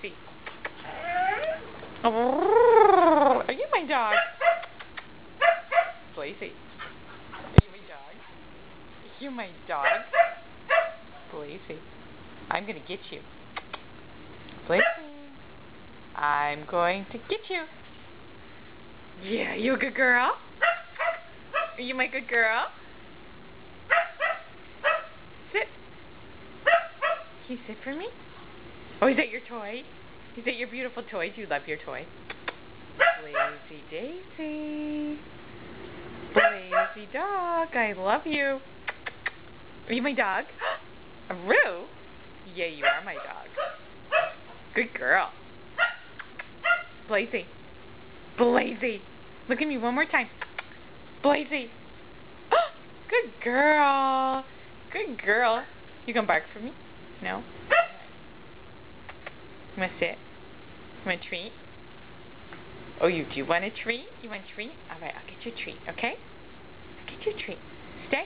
Blazy. Are you my dog? Blazy. Are you my dog? Are you my dog? Blazy. I'm going to get you. Blazy. I'm going to get you. Yeah, you a good girl? Are you my good girl? Sit. Can you sit for me? Oh, is that your toy? Is that your beautiful toy? Do you love your toy? Blazy Daisy. Blazy dog. I love you. Are you my dog? Roo? Yeah, you are my dog. Good girl. Blazy. Blazy. Look at me one more time. Blazy. Good girl. Good girl. You gonna bark for me? No? You wanna sit? You want a treat? Oh, you do want a treat? You want a treat? Alright, I'll get you a treat, okay? I'll get you a treat. Stay.